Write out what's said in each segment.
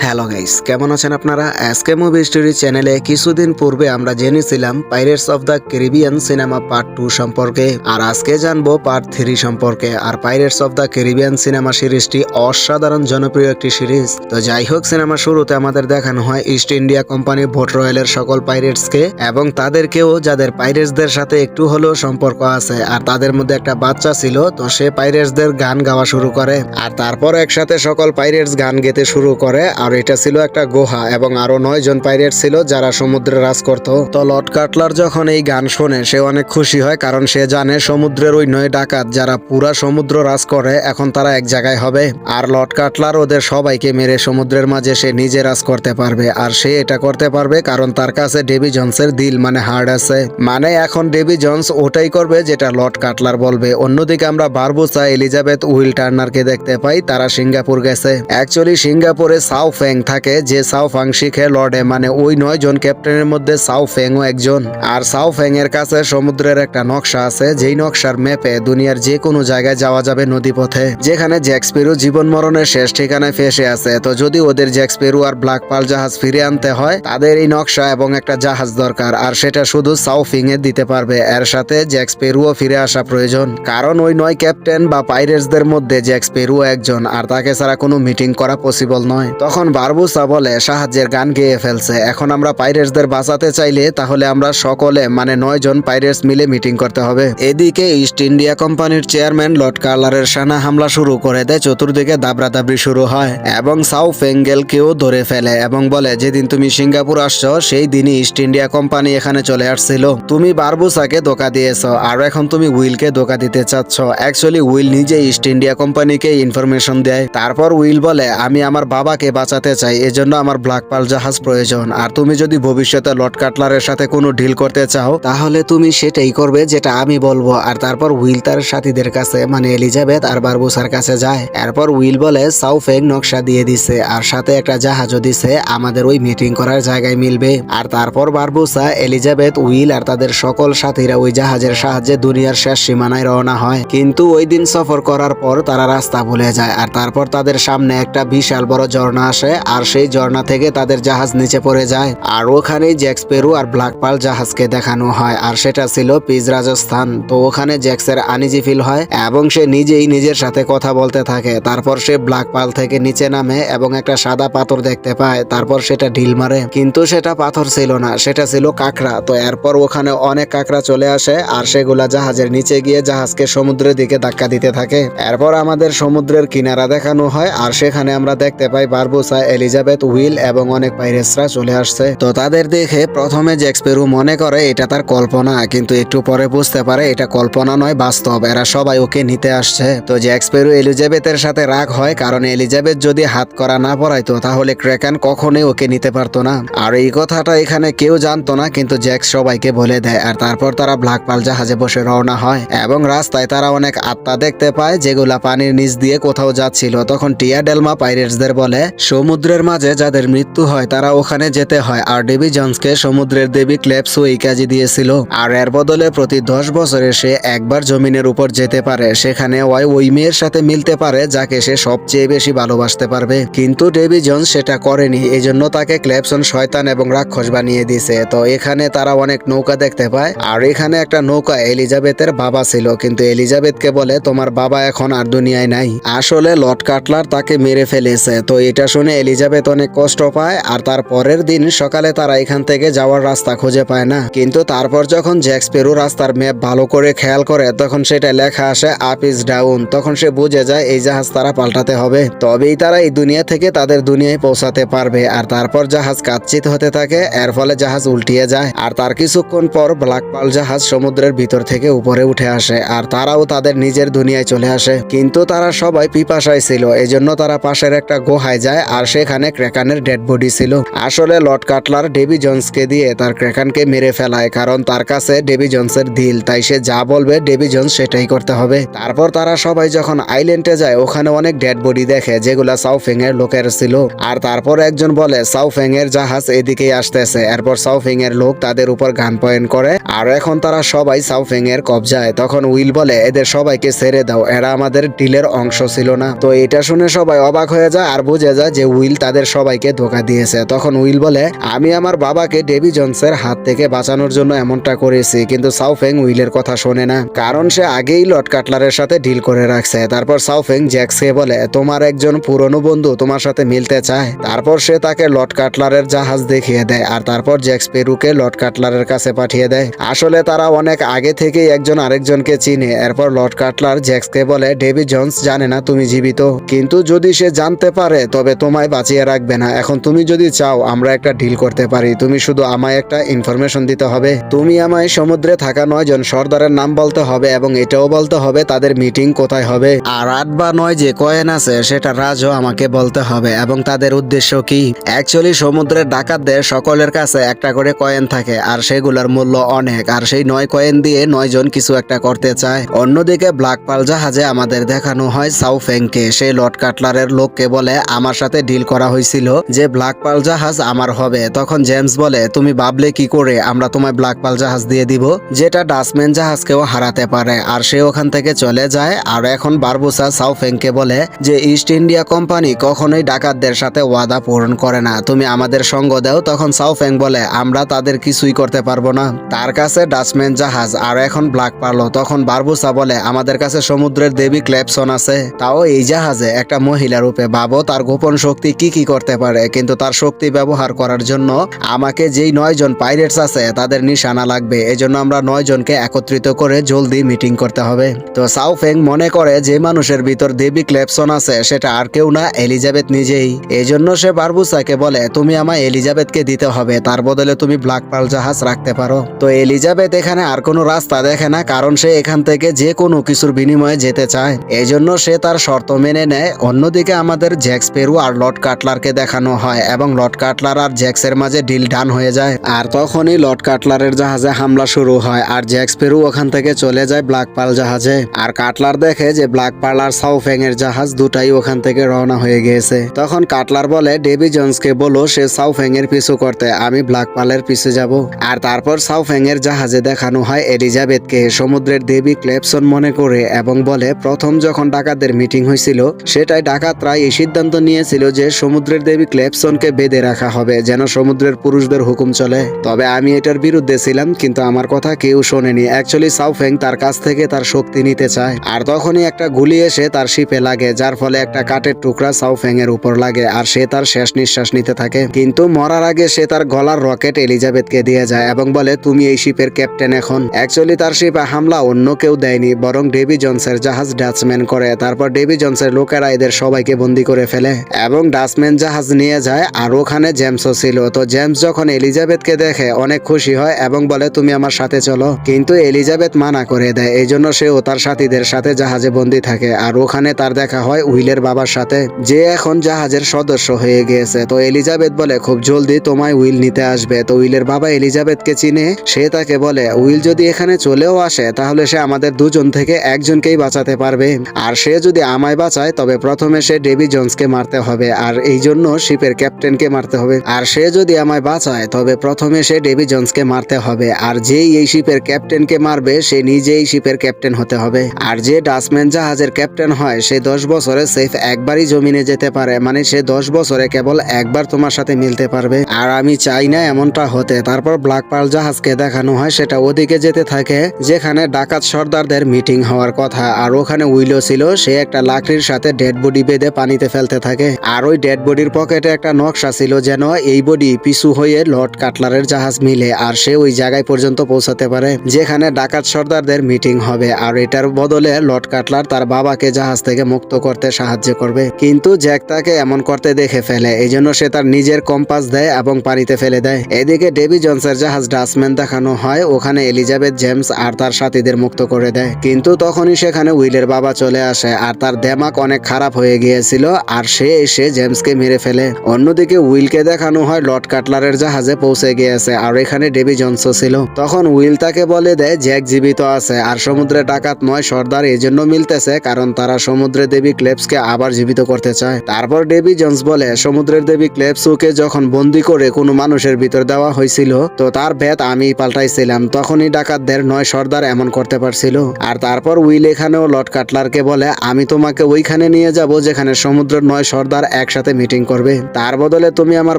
Hello guys, কেমন আছেন আপনারা? এসকে মুভি স্টোরি চ্যানেলে কিছুদিন পূর্বে আমরা জেনেছিলাম Pirates of the Caribbean cinema part 2 সম্পর্কে, আর আজকে জানবো পার্ট 3 সম্পর্কে। আর Pirates of the Caribbean cinema সিরিজটি অসাধারণ জনপ্রিয় একটি সিরিজ। তো যাই হোক, সিনেমা শুরুতে আমাদের দেখানো হয় ইস্ট ইন্ডিয়া কোম্পানি ভোট রয়্যালের সকল পাইরেটসকে এবং তাদেরকেও, যাদের পাইরেটসদের সাথে একটু হলেও সম্পর্ক আছে, আর তাদের মধ্যে একটা বাচ্চা ছিল। তো সে পাইরেটসদের গান গাওয়া শুরু করে, আর তারপর একসাথে সকল পাইরেটস গান গেতে শুরু করে। আর এটা ছিল একটা গুহা এবং আরো 9 জন পাইরেট ছিল যারা সমুদ্রে রাজ করত। তো লর্ড কাটলার যখন এই গান শোনে সে অনেক খুশি হয়, কারণ সে জানে সমুদ্রের ওই 9 ডাকাত যারা পুরা সমুদ্র রাজ করে এখন তারা এক জায়গায় হবে। আর লর্ড কাটলার ওদের সবাইকে মেরে সমুদ্রের মাঝে সে নিজে রাজ করতে পারবে। আর সে এটা করতে পারবে কারণ তার কাছে ডেভি জন্সের দিল মানে হার্ট আছে। মানে এখন ডেভি জন্স ওটাই করবে যেটা লর্ড কাটলার বলবে। অন্যদিকে আমরা বারবুসা, এলিজাবেথ, উইল টার্নারকে দেখতে পাই, তারা সিঙ্গাপুর গেছে। অ্যাকচুয়ালি সিঙ্গাপুরে সাউ ফেং থাকে, যে সাউ ফাং শিখে লর্ডে, মানে ওই 9 জন ক্যাপ্টেনের মধ্যে সাউ ফেংও একজন। আর সাউ ফেং এর কাছে সমুদ্রের একটা নকশা আছে, যেই নকশার ম্যাপে দুনিয়ার যে কোনো জায়গায় যাওয়া যাবে নদীপথে, যেখানে জ্যাক স্প্যারো জীবন মরণের শেষ ঠিকানায় ফেসে আছে। তো যদি ওদের জ্যাক স্প্যারো আর ব্ল্যাক পার্ল জাহাজ ফিরে আনতে হয়, তাদের এই নকশা এবং একটা জাহাজ দরকার, আর সেটা শুধু সাউ ফিং এ দিতে পারবে। এর সাথে জ্যাক স্প্যারোও ফিরে আসা প্রয়োজন, কারণ ওই 9 ক্যাপ্টেন বা পাইরেটসদের মধ্যে জ্যাক স্প্যারো একজন, আর তাকে ছাড়া কোনো মিটিং করা পসিবল নয়। তখন বারবুসা বলে সাহায্যের গান গেয়ে ফেলছে, এখন আমরা পাইরেটসদের বাঁচাতে চাইলে তাহলে আমরা সকলে মানে 9 জন পাইরেটস মিলে মিটিং করতে হবে। এদিকে ইস্ট ইন্ডিয়া কোম্পানির চেয়ারম্যান লর্ড কার্লারের সেনা হামলা শুরু করে দেয়, চতুর্দিকে দাবরাদাবরি শুরু হয় এবং সাউ ফেঙ্গেলকেও ধরে ফেলে এবং বলে যেদিন তুমি সিঙ্গাপুর আসছো সেই দিনই ইস্ট ইন্ডিয়া কোম্পানি এখানে চলে আসছিল, তুমি বারবুসাকে ধোকা দিয়েছো, আর এখন তুমি উইলকে ধোকা দিতে চাচ্ছ। অ্যাকচুয়ালি উইল নিজে ইস্ট ইন্ডিয়া কোম্পানিকে ইনফরমেশন দেয়। তারপর উইল বলে আমি আমার বাবাকে বাঁচাতে চাই, এজন্য আমার ব্ল্যাক পার্ল জাহাজ প্রয়োজন, আর তুমি যদি ভবিষ্যতে লর্ড কাটলারের সাথে কোনো ডিল করতে চাও তাহলে তুমি সেটাই করবে যেটা আমি বলবো। আর তারপর উইল তার সাথীদের কাছে মানে এলিজাবেথ আর বারবুসার কাছে যায়। এরপর উইল বলে সাউ ফেং নকশা দিয়ে দিছে আর সাথে একটা জাহাজও দিছে, আমাদের ওই মিটিং করার জায়গায় মিলবে। আর তারপর বারবুসা, এলিজাবেথ, উইল আর তাদের সকল সাথীরা ওই জাহাজের সাহায্যে দুনিয়ার শেষ সীমানায় রওনা হয়। কিন্তু ওই দিন সফর করার পর তারা রাস্তা ভুলে যায়, আর তারপর তাদের সামনে একটা বিশাল বড় ঝর্ণা আসে, আর সেই ঝর্ণা থেকে তাদের জাহাজ নিচে পড়ে যায়। আর ওখানে জ্যাক স্প্যারো আর ব্ল্যাক পার্ল জাহাজকে দেখানো হয়, আর সেটা ছিল পিস রাজস্থান। তো ওখানে জ্যাক্সের আনিজি ফিল হয় এবং সে নিজেই নিজের সাথে কথা বলতে থাকে। তারপর সে ব্ল্যাক পার্ল থেকে নিচে নামে এবং একটা সাদা পাথর দেখতে পায়, তারপর সেটা ঢিল মারে, কিন্তু সেটা পাথর ছিল না, সেটা ছিল কাঁকড়া। তো এরপর ওখানে অনেক কাঁকড়া চলে আসে আর সেগুলা জাহাজের নিচে গিয়ে জাহাজকে সমুদ্রের দিকে ধাক্কা দিতে থাকে। এরপর আমাদের সমুদ্রের কিনারা দেখানো হয়, আর সেখানে আমরা দেখতে পাই বারবুসা, এলিজাবেথ, উইল এবং অনেক পাইরেটসরা চলে আসছে। তো তাদের দেখে প্রথমে জ্যাক স্প্যারো মনে করে এটা তার কল্পনা, কিন্তু একটু পরে বুঝতে পারে এটা কল্পনা নয়, বাস্তব, এরা সবাই ওকে নিতে আসছে। তো জ্যাক স্প্যারো এলিজাবেথের সাথে রাগ হয়, কারণ এলিজাবেথ যদি হাত করা না পড়াইতো তাহলে ক্র্যাকান কখনোই ওকে নিতে পারতো না। আর এই কথাটা এখানে কেউ জানতো না, কিন্তু জ্যাক সবাইকে বলে দেয়। আর তারপর তারা ব্ল্যাক পার্ল জাহাজে বসে রওনা হয় এবং রাস্তায় তারা অনেক আত্মা দেখতে পায় যেগুলা পানির নিচ দিয়ে কোথাও যাচ্ছিল। তখন টিয়া ডেলমা পাইরেটসদের বলে সমুদ্রের মাঝে যাদের মৃত্যু হয় তারা ওখানে যেতে হয়, আর ডেভি জন্সকে সমুদ্রের দেবী ক্লেপসো এই কাজে দিয়েছিল, আর এর বদলে প্রতি 10 বছরে সে একবার জমিনের উপর যেতে পারে, সেখানে ওই মেয়ের সাথে মিলতে পারে যাকে সে সবচেয়ে বেশি ভালোবাসতে পারবে। কিন্তু ডেভি জন্স সেটা করেনি, এজন্য তাকে ক্লেপসন শয়তান এবং রাক্ষস বানিয়ে দিয়েছে। তো এখানে তারা অনেক নৌকা দেখতে পায়, আর এখানে একটা নৌকা এলিজাবেথের বাবা ছিল, কিন্তু এলিজাবেথকে বলে তোমার বাবা এখন আর দুনিয়ায় নাই, আসলে লর্ড কাটলার তাকে মেরে ফেলেছে। তো এটা শুনে এলিজাবেথ অনেক কষ্ট পায়, আর তার পরের দিন সকালে তারা এখান থেকে যাওয়ার রাস্তা খুঁজে পায় না। কিন্তু তারপর যখন জ্যাক স্প্যারো রাস্তার ম্যাপ ভালো করে খেয়াল করে তখন সেটা লেখা আসে আপ ইজ ডাউন। তখন সে বুঝে যায় এই জাহাজ তারা পাল্টাতে হবে, তবেই তারা এই দুনিয়া থেকে তাদের দুনিয়ায় পৌঁছাতে পারবে। আর তারপর জাহাজ কাচ্চিত হতে থাকে, এর ফলে জাহাজ উল্টিয়ে যায়, আর তার কিছুক্ষণ পর ব্ল্যাক পার্ল জাহাজ সমুদ্রের ভিতর থেকে উপরে উঠে আসে, আর তারাও তাদের নিজের দুনিয়ায় চলে আসে। কিন্তু তারা সবাই পিপাসায় ছিল, এজন্য তারা পাশের একটা গুহায় যায়, আর সেখানে ক্র্যাকানের ডেড বডি ছিল। আসলে লর্ড কাটলার ডেভি জন্সকে দিয়ে তার ক্র্যাকানকে মেরে ফেলায়, কারণ তার কাছে ডেভি জন্সের দিল, তাই সে যা বলবে ডেভি জন্স সেটাই করতে হবে। তারপর তারা সবাই যখন আইল্যান্ডে যায় ওখানে অনেক ডেড বডি দেখে যেগুলা সাউ ফেং এর লোকের ছিল, আর তারপর একজন বলে সাউ ফেং এর জাহাজ এদিকেই আসতেছে। এরপর সাউ ফেং এর লোক তাদের উপর গান পয়েন্ট করে, আর এখন তারা সবাই সাউ ফেং এর কবজায়। তখন উইল বলে এদের সবাইকে ছেড়ে দাও, এরা আমাদের ডিলের অংশ ছিল না। তো এটা শুনে সবাই অবাক হয়ে যায় আর বুঝে যায় যে যে উইল তাদের সবাইকে ধোকা দিয়েছে। তখন উইল বলে, আমি আমার বাবাকে ডেভি জোন্সের হাত থেকে বাঁচানোর জন্য এমনটা করেছি, কিন্তু সাউফেং উইলের কথা শোনে না, কারণ সে আগেই লর্ড কাটলারের সাথে ডিল করে রাখছে। তারপর সাউফেং জ্যাক্সকে বলে, তোমার একজন পুরনো বন্ধু তোমার সাথে মিলতে চায়। তারপর সে তাকে লর্ড কাটলারের জাহাজ দেখিয়ে দেয়, আর তারপর জ্যাক্স পেরুকে লর্ড কাটলারের কাছে পাঠিয়ে দেয়। আসলে তারা অনেক আগে থেকেই একজন আরেকজনকে চিনে। এরপর লর্ড কাটলার জ্যাক্সকে বলে, ডেভি জোন্স জানে না তুমি জীবিত, কিন্তু যদি সে জানতে পারে তবে তোমায় বাঁচিয়ে রাখবে না। এখন তুমি যদি চাও আমরা একটা ডিল করতে পারি, তুমি শুধু আমায় একটা ইনফরমেশন দিতে হবে। তুমি আমায় সমুদ্রে থাকা 9 জন সর্দারের নাম বলতে হবে এবং এটাও বলতে হবে তাদের মিটিং কোথায় হবে, আর 8 বা 9 যে কয়েন আছে সেটা রাজও আমাকে বলতে হবে এবং তাদের উদ্দেশ্য কি। অ্যাকচুয়ালি সমুদ্রের ডাকাতদের সকলের কাছে একটা করে কয়েন থাকে আর সেগুলোর মূল্য অনেক, আর সেই 9 কয়েন দিয়ে 9 জন কিছু একটা করতে চায়। অন্যদিকে ব্ল্যাক পার্ল জাহাজে আমাদের দেখানো হয় সাউফেংকে। সেই লর্ড কাটলারের লোককে বলে, আমার সাথে ডিল করা হয়েছিল যে ব্ল্যাক পার্ল জাহাজ আমার হবে। তখন জেমস বলে, তুমি ভাবলে কি করে আমরা তোমায় ব্ল্যাক পার্ল জাহাজ দিয়ে দিব, যেটা ডাচম্যান জাহাজকেও হারাতে পারে। আর সে ওখান থেকে চলে যায়। আর এখন বারবুসা সাউফেংকে বলে যে ইস্ট ইন্ডিয়া কোম্পানি কখনোই ডাকাতদের সাথে ওয়াদা পূরণ করে না, তুমি আমাদের সঙ্গ দাও। তখন সাউফেং বলে, আমরা তাদের কিছুই করতে পারবো না, তার কাছে ডাচম্যান জাহাজ আর এখন ব্ল্যাক পার্ল। তখন বারবুসা বলে, আমাদের কাছে সমুদ্রের দেবী ক্লেপসন আছে, তাও এই জাহাজে একটা মহিলা রূপে। ভাবো তার গোপন শক্তি কি কি করতে পারে, কিন্তু তার শক্তি ব্যবহার করার জন্য আমাকে যেই 9 জন পাইরেটস আছে তাদের নিশানা লাগবে। এজন্য আমরা 9 জনকে একত্রিত করে জলদি মিটিং করতে হবে। তো সাউফেং মনে করে যে মানুষের ভিতর দেবী ক্লেপসন আছে সেটা আর কেউ না, এলিজাবেথ নিজেই। এজন্য সে বারবুসাকে বলে, তুমি আমায় এলিজাবেথকে দিতে হবে, তার বদলে তুমি ব্ল্যাক পার্ল জাহাজ রাখতে পারো। তো এলিজাবেথ এখানে আর কোনো রাস্তা দেখে না, কারণ সে এখান থেকে যে কোনো কিছুর বিনিময়ে যেতে চায়। এজন্য সে তার শর্ত মেনে নেয়। অন্যদিকে আমাদের জ্যাক্স পেরু আর লর্ড কাটলারকে দেখানো হয় এবং লর্ড কাটলার আর জ্যাক্সের মাঝে ডিল ডান হয়ে যায়। আর তখনই লর্ড কাটলারের জাহাজে হামলা শুরু হয় আর জ্যাক্স পেরু ওখান থেকে চলে যায় ব্ল্যাক পার্ল জাহাজে। আর কাটলার দেখে যে ব্ল্যাক পার্ল আর সাউফেং এর জাহাজ দুটাই ওখান থেকে রওনা হয়ে গিয়েছে। তখন কাটলার বলে, ডেভি জোন্সকে বলো সে সাউফেং এর পিছু করতে, আমি ব্ল্যাক পার্লের পিছু যাব। আর তারপর সাউফেং এর জাহাজে দেখানো হয় এলিজাবেথকে সমুদ্রের দেবী ক্লেপসন মনে করে এবং বলে, প্রথম যখন ডাকাতদের মিটিং হয়েছিল সেটাই ডাকাতরা এই সিদ্ধান্ত নিয়েছিল যে সমুদ্রের দেবী ক্লেপসনকে বেঁধে রাখা হবে যেন সমুদ্রের পুরুষদের হুকুম চলে। তবে আমি এটার বিরুদ্ধে ছিলাম, কিন্তু আমার কথা কেউ শোনেনি। অ্যাকচুয়ালি সাউফেং তার কাছ থেকে তার শক্তি নিতে চায়। আর তখনই একটা গুলি এসে তার শিপে লাগে, যার ফলে একটা কাঠের টুকরা সাউফেং এর উপর লাগে আর সে তার শেষ নিঃশ্বাস নিতে থাকে। কিন্তু মরার আগে সে তার গলার রকেট এলিজাবেথকে দিয়ে যায় এবং বলে, তুমি এই শিপের ক্যাপ্টেন এখন। অ্যাকচুয়ালি তার শিপে হামলা অন্য কেউ দেয়নি, বরং ডেভি জোন্সের জাহাজ ডাচম্যান করে। তারপর ডেভি জোন্সের লোকেরা এদের সবাইকে বন্দি করে ফেলে এবং ডাচম্যান জাহাজ নিয়ে যায়। আর ওখানে জেমসও ছিল। তো জেমস যখন এলিজাবেথকে দেখে অনেক খুশি হয় এবং বলে, তুমি আমার সাথে চলো, কিন্তু এলিজাবেথ মানা করে দেয়। এই জন্য সেও তার সাথীদের সাথে জাহাজে বন্দি থাকে। আর ওখানে তার দেখা হয় উইলের বাবার সাথে, যে এখন জাহাজের সদস্য হয়ে গিয়েছে। তো এলিজাবেথ বলে, খুব জলদি তোমায় উইল নিতে আসবে। তো উইলের বাবা এলিজাবেথকে চিনে, সে তাকে বলে, উইল যদি এখানে চলেও আসে তাহলে সে আমাদের দুজন থেকে একজনকেই বাঁচাতে পারবে, আর সে যদি আমায় বাঁচায় তবে প্রথমে সে ডেভি জোন্সকে মারতে হবে আর এই জন্য শিপের ক্যাপ্টেনকে মারতে হবে। আর সে যদি আমায় বাঁচায় তবে প্রথমে সে ডেভি জোন্সকে মারতে হবে, আর যেই এই শিপের ক্যাপ্টেনকে মারবে সে নিজেই শিপের ক্যাপ্টেন হতে হবে। আর যে ডাচম্যান জাহাজের ক্যাপ্টেন হয় সে 10 বছরে সেফ একবারই জমিনে যেতে পারে, মানে সে 10 বছরে কেবল একবার তোমার সাথে মিলতে পারবে। আর আমি চাই না এমনটা হতে। তারপর ব্ল্যাক পার্ল জাহাজকে দেখানো হয় সেটা ওদিকে যেতে থাকে যেখানে ডাকাত সর্দারদের মিটিং হওয়ার কথা। আর ওখানে উইলও ছিল, সে একটা লাকড়ির সাথে ডেড বডি বেঁধে পানিতে ফেলতে থাকে। আর ওই ডেড বডির পকেটে একটা নকশা ছিল যেন এই বডি পিছু হয়ে লর্ড কাটলারের জাহাজ মিলে আর সে ওই জায়গায় পর্যন্ত পৌঁছাতে পারে যেখানে ডাকাত সর্দারদের মিটিং হবে। আর এটার বদলে লর্ড কাটলার তার বাবাকে জাহাজ থেকে মুক্ত করতে সাহায্য করবে, কিন্তু জ্যাক তাকে এমন করতে দেখে ফেলে। এই জন্য সে তার নিজের কম্পাস দেয় এবং পানিতে ফেলে দেয়। এদিকে ডেভি জোন্সের জাহাজ ডাচম্যান দেখানো হয়, ওখানে এলিজাবেথ জেমস আর তার সাথীদের মুক্ত করে দেয়। কিন্তু তখনই সেখানে উইলের বাবা চলে আসে আর তার দেমাক অনেক খারাপ হয়ে গিয়েছিল আর সে এসে জেমসকে মেরে ফেলে। অন্যদিকে উইলকে দেখানো হয় লর্ড কাটলারের জাহাজে পৌঁছে গিয়েছে আর এখানে ডেভি জোন্সও ছিল। তখন উইল তাকে বলে দেয় জ্যাক জীবিত আছে আর সমুদ্রে ডাকাত 9 সর্দার এই জন্য মিলতেছে কারণ তারা সমুদ্রের দেবী ক্লেপসকে আবার জীবিত করতে চায়। তারপর ডেভি জোন্স বলে, সমুদ্রের দেবী ক্লেপসকে যখন বন্দি করে কোনো মানুষের ভিতর দেওয়া হয়েছিল তো তার ভেদ আমি পাল্টাইছিলাম, তখনই ডাকাতদের 9 সর্দার এমন করতে পারছিল। আর তারপর উইল এখানেও লর্ড কাটলারকে বলে, আমি তোমাকে ওইখানে নিয়ে যাব যেখানে সমুদ্রের 9 সর্দার একসাথে মিটিং করবে। তার বদলে তুমি আমার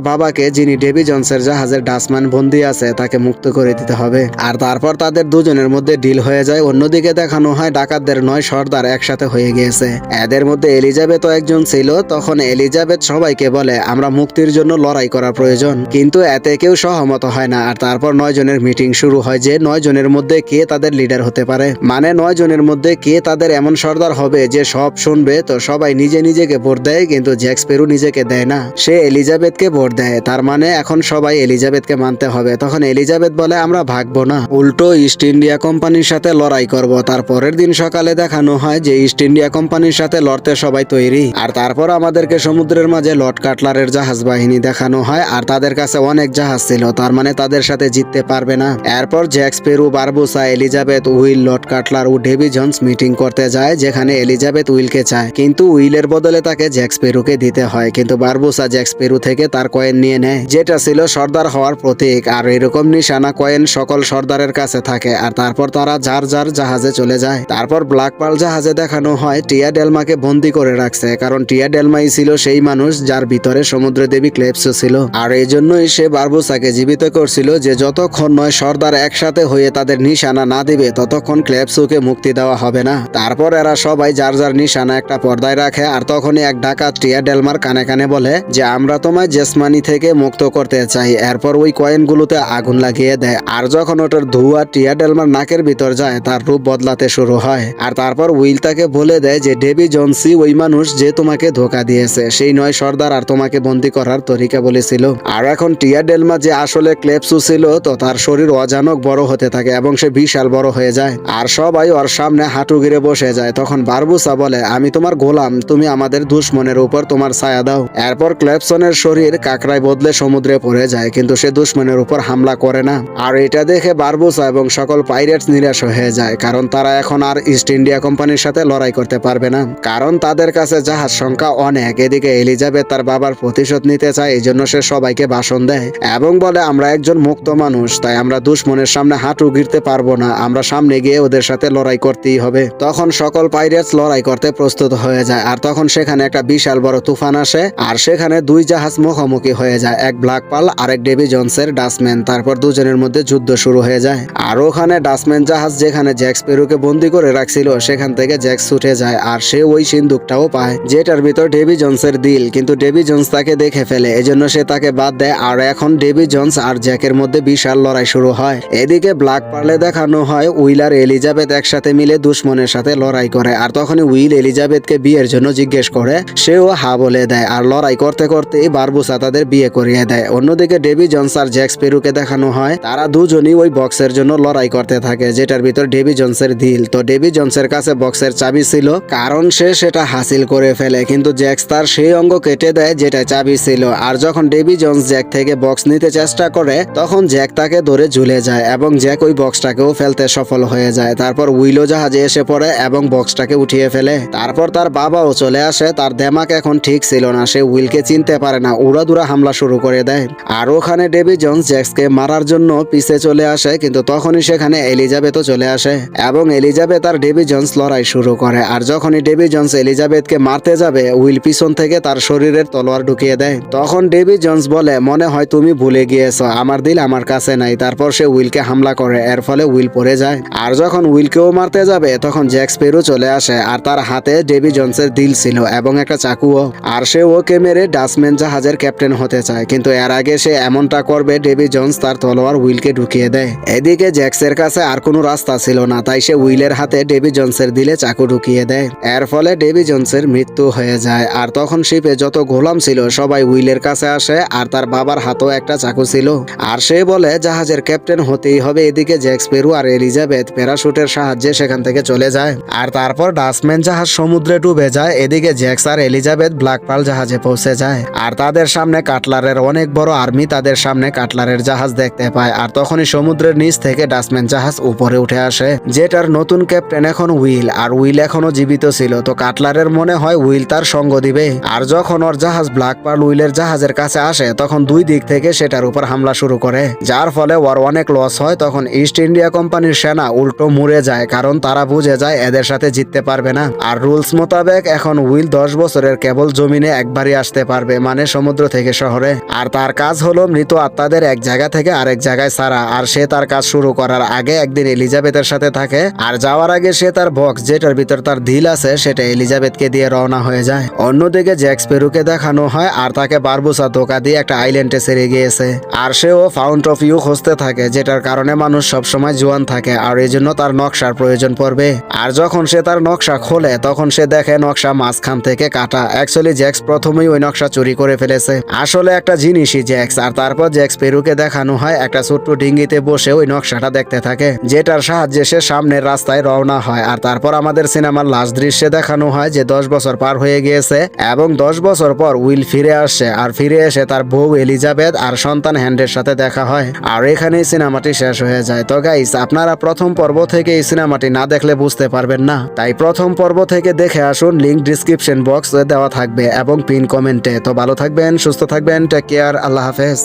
বাবাকে, যিনি ডেভি জন্সের জাহাজের ডাচম্যান বন্দী আছে, তাকে মুক্ত করে দিতে হবে। আর তারপর তাদের দুজনের মধ্যে ডিল হয়ে যায়। অন্যদিকে দেখানো হয় ডাকাতদের 9 সর্দার একসাথে হয়ে গিয়েছে। এদের মধ্যে এলিজাবেথও একজন ছিল। তখন এলিজাবেথ সবাইকে বলে আমরা মুক্তির জন্য লড়াই করা প্রয়োজন, কিন্তু এতে কেউ সহমত হয় না। আর তারপর 9 জনের মিটিং শুরু হয় যে 9 জনের মধ্যে কে তাদের লিডার হতে পারে, মানে 9 জনের মধ্যে কে তাদের এমন সর্দার হবে যে সব শুনবে। তো সবাই নিজে নিজেকে ভোট দেয়, কিন্তু জ্যাক স্প্যারো নিজেকে দেয় না, সে এলিজাবেথকে ভোট দেয়। তার মানে এখন সবাই এলিজাবেথকে মানতে হবে। তখন এলিজাবেথ বলে আমরা ভাগবো না, উল্টো ইস্ট ইন্ডিয়া কোম্পানির সাথে লড়াই করব। তার পরের দিন সকালে দেখানো হয় যে ইস্ট ইন্ডিয়া কোম্পানির সাথে লড়তে সবাই তৈরি। আর তারপর আমাদেরকে সমুদ্রের মাঝে লর্ড কাটলারের জাহাজ বাহিনী দেখানো হয়। আর তাদের কাছে অনেক জাহাজ ছিল, তার মানে তাদের সাথে জিততে পারবে না। এরপর Jack Sparrow, Barbossa, Elizabeth, Will, Lord Cutler ও ডেভি জন্স মিটিং করতে যায়, যেখানে এলিজাবেথ উইলকে চায়, কিন্তু উইলের বদলে তাকে জ্যাক স্প্যারোকে দিতে হয়। কিন্তু বারবুসা জ্যাক স্প্যারো থেকে তার কয়েন নিয়ে নেয়, যেটা ছিল সর্দার হওয়ার প্রতীক। আর এরকম নিশানা কয়েন সকল সর্দারের কাছে থাকে। আর তারপর তারা যার যার জাহাজে চলে যায়। তারপর ব্ল্যাক পার্ল জাহাজে দেখানো হয় টিয়া ডেলমাকে বন্দি করে রাখছে, কারণ টিয়া ডেলমাই ছিল সেই মানুষ যার ভিতরে সমুদ্র দেবী ক্লেপসো ছিল। আর এই জন্যই সে বারবুসাকে জীবিত করছিল যে যতক্ষণ 9 সর্দার একসাথে হয়ে তাদের নিশানা না দিবে ততক্ষণ ক্লেপসোকে মুক্তি দেওয়া হবে না। তারপর এরা সবাই যার যার নিশানা একটা পর্দায় রাখে। আর তখনই এক ডাকাত টিয়া ডেলমার কানে কানে বলে যে আমরা তোমায় জেসমানি থেকে মুক্ত করতে চাই। এরপর ওই কয়েনগুলোতে আগুন লাগিয়ে দেয়। আর যখন ওটার ধোঁয়া টিয়া ডেলমার নাকের ভিতর যায়, তার রূপ বদলাতে শুরু হয়। আর তারপর উইল তাকে বলে দেয় যে ডেভি জন্সই ওই মানুষ যে তোমাকে ধোঁকা দিয়েছে, সেই 9 সর্দার আর তোমাকে বন্দি করার তরিকা বলেছিল। আর এখন টিয়া ডেলমা যে আসলে ক্লেপসো ছিল, তো তার শরীর অজানক বড় হতে থাকে এবং সে বিশাল বড় হয়ে যায়। আর সবাই ওর সামনে হাঁটু গিরে বসে যায়। তখন বারবুসা বলে আমি তোমার গোলাম, তুমি আমাদের দুশ্মনের উপর তোমার ছায়া দাও। এরপর ক্লেপসনের শরীর কাকড়ায় বদলে সমুদ্রে পড়ে যায়, কিন্তু সে দুশ্মনের উপর হামলা করে না। আর এটা দেখে বারবুসা এবং সকল পাইরেটস নিরাশ হয়ে যায়, কারণ তারা এখন আর ইস্ট ইন্ডিয়া কোম্পানির সাথে লড়াই করতে পারবে না, কারণ তাদের কাছে জাহাজ সংখ্যা অনেক। এদিকে এলিজাবেথ তার বাবার প্রতিশোধ নিতে চায়, এই জন্য সে সবাইকে ভাষণ দেয় এবং বলে আমরা একজন মুক্ত মানুষ, তাই আমরা দুশ্মনের সামনে হাঁটু গিরতে পারবো না, আমরা সামনে গিয়ে ওদের সাথে লড়াই করতেই হবে। তখন সকল পাইরেটস লড়াই করতে প্রস্তুত হয়ে যায়। আর তখন সেখানে একটা বিশাল বড় তুফান আসে। আর সেখানে 2 জাহাজ মুখোমুখি হয়ে যায়, এক ব্ল্যাক পার্ল আর এক ডেভি জন্সের ডাচম্যান। তারপর দুজনের মধ্যে যুদ্ধ শুরু হয়ে যায়। আর ওখানে ডাচম্যান জাহাজ যেখানে জ্যাক স্প্যারোকে বন্দি করে রাখছিল, সেখান থেকে জ্যাক ছুটে যায়। আর সে ওই সিন্দুকটাও পায়, যেটার ভিতর ডেভি জন্সের দিল, কিন্তু ডেভি জন্স তাকে দেখে ফেলে, এজন্য সে তাকে বাদ দেয়। আর এখন ডেভি জন্স আর জ্যাকের মধ্যে বিশাল লড়াই শুরু হয়। এদিকে ব্ল্যাক পার্লে দেখানো হয় উইল আর এলিজাবেথ একসাথে মিলে দুশ্মনের সাথে লড়াই করে। আর তখনই উইল এলিজাবেথকে বিয়ের জন্য জিজ্ঞেস করে, সেও হা বলে দেয়। আর লড়াই করতে করতে বারবুসা তাদের বিয়ে করিয়ে দেয়। অন্যদিকে ডেভি জন্স আর জ্যাক স্প্যারোকে দেখানো হয় তারা দুজনই ওই বক্সের জন্য লড়াই করতে থাকে, যেটার ভিতর ডেভি জন্সের দিল। তো ডেভি জন্সের কাছে বক্সের চাবি ছিল, কারণ সে সেটা হাসিল করে ফেলে, কিন্তু জ্যাক তার সেই অঙ্গ কেটে দেয় যেটা চাবি ছিল। আর যখন ডেভি জন্স জ্যাক থেকে বক্স নিতে চেষ্টা করে, তখন জ্যাক তাকে ধরে ঝুলে যায় এবং জ্যাক ওই বক্সটাকেও ফেলতে সফল হয়ে যায়। তারপর উইলো জাহাজে এসে পড়ে এবং বক্সটাকে উঠিয়ে ফেলে। তারপর তার বাবাও চলে আসে। তার দেমাক এখন ঠিক ছিল না, সে উইলকে চিনতে পারে না, উড়াদুরা হামলা শুরু করে দেয়। আর ওখানে ডেভি জন্স জ্যাককে মারার জন্য পিছে চলে আসে, কিন্তু তখনই সেখানে এলিজাবেথও চলে আসে এবং এলিজাবেথ আর ডেভি জন্স লড়াই শুরু করে। আর যখনই ডেভি জন্স এলিজাবেথকে মারতে যাবে, উইল পিছন থেকে তার শরীরের তলোয়ার ঢুকিয়ে দেয়। তখন ডেভি জন্স বলে মনে হয় তুমি ভুলে গিয়েছ, আমার দিল আমার কাছে নাই। তারপর সে উইলকে হামলা করে, এর ফলে উইল পড়ে যায়। আর যখন উইলকেও মারতে যাবে, তখন জ্যাক স্প্যারো চলে আসে। আর তার হাতে ডেভি জন্সের দিল ছিল এবং একটা চাকুও। আর সে ওকে মেরে ডাচম্যান জাহাজের ক্যাপ্টেন হতে চায়, কিন্তু এর আগে সে এমনটা করবে ডেভি জন্স তার তলোয়ার উইলকে ঢুকিয়ে দেয়। এদিকে জ্যাক্সের কাছে আর কোনো রাস্তা ছিল না, তাই সে উইলের হাতে ডেভি জন্সের দিলে চাকু ঢুকিয়ে দেয়। এর ফলে ডেভি জন্সের মৃত্যু হয়ে যায়। আর তখন শিপে যত গোলাম ছিল সবাই উইলের কাছে আসে। আর তার বাবার হাতেও একটা চাকু ছিল, আর সে বলে জাহাজের ক্যাপ্টেন হতেই হবে। এদিকে জ্যাক স্প্যারো আর এলিজাবেথ প্যারাশুটের সাহায্যে সেখান থেকে চলে যায়। আর তারপর ডাচম্যান জাহাজ সমুদ্রে ডুবে যায়। এদিকে জ্যাক্স আর এলিজাবেথ ব্ল্যাক পার্ল জাহাজে পৌঁছে যায়। আর তাদের সামনে কাটলারের অনেক বড় আর্মি তাদের সামনে কাটলারের জাহাজ দেখতে পায়। আর তখনই সমুদ্রের নিচ থেকে ডাচম্যান জাহাজ উপরে উঠে আসে, যেটার নতুন ক্যাপ্টেন এখন উইল। আর উইল এখনো জীবিত ছিল, তো কাটলারের মনে হয় উইল তার সঙ্গ দিবে। আর যখন ওর জাহাজ ব্ল্যাক পার্ল উইলের জাহাজের কাছে আসে, তখন 2 দিক থেকে সেটার উপর হামলা শুরু করে, যার ফলে ওর অনেক লস হয়। তখন ইস্ট ইন্ডিয়া কোম্পানির সেনা উল্টো মুড়ে যায়, কারণ তারা বুঝে যায় এদের সাথে জিততে পারবে না। আর রুলস মোতাবেক এখন উইল 10 বছরের কেবল জমিনে একবারই আসতে পারবে, মানে সমুদ্র থেকে শহরে। আর তার কাজ হলো মৃত আত্মাদের এক জায়গা থেকে আরেক জায়গায় ছাড়া। আর সে তার কাজ শুরু করার আগে একদিন এলিজাবেথের সাথে থাকে, আর যাওয়ার আগে সে তার বক্স যেটার ভিতর তার দিল আছে সেটা এলিজাবেথকে দিয়ে রওনা হয়ে যায়। অন্যদিকে জ্যাক স্প্যারোকে দেখানো হয় আর তাকে বারবুসা ধোকা দিয়ে একটা আইল্যান্ডে ছেড়ে গিয়েছে। আর সেও ফাউন্ট অফ ইউ খুঁজতে থাকে, যেটার কারণে মানুষ সবসময় জোয়ান থাকে আর এই জন্য তার নকশার প্রয়োজন পড়বে। আর যখন সে তার নকশা খোলে তখন সে দেখে নকশা মাঝখান থেকে কাটা। অ্যাকচুয়ালি জ্যাক্স প্রথমেই ওই নকশা চুরি করে ফেলেছে, আসলে একটা জিনিসই জ্যাক্স। আর তারপর জ্যাক স্প্যারোকে দেখানো হয় একটা ছোট্ট ডিঙ্গিতে বসে ওই নকশাটা দেখতে থাকে, যেটার সাহায্যে সে সামনের রাস্তায় রওনা হয়। আর তারপর আমাদের সিনেমার লাস্ট দৃশ্যে দেখানো হয় যে 10 বছর পার হয়ে গিয়েছে এবং 10 বছর পর উইল ফিরে আসছে। আর ফিরে এসে তার বউ এলিজাবেথ আর সন্তান হ্যান্ডের সাথে দেখা হয়। আর এখানেই সিনেমাটি শেষ হয়ে যায়। তো গাইস, আপনারা প্রথম পর্ব থেকে এই সিনেমাটি না দেখলে বুঝতে পারবেন না, তাই প্রথম পর্ব থেকে দেখে আসুন। লিংক ডিসক্রিপশন বক্সে দেওয়া থাকবে এবং পিন কমেন্টে। তো ভালো থাকবেন, সুস্থ থাকবেন, টেক কেয়ার, আল্লাহ হাফেজ।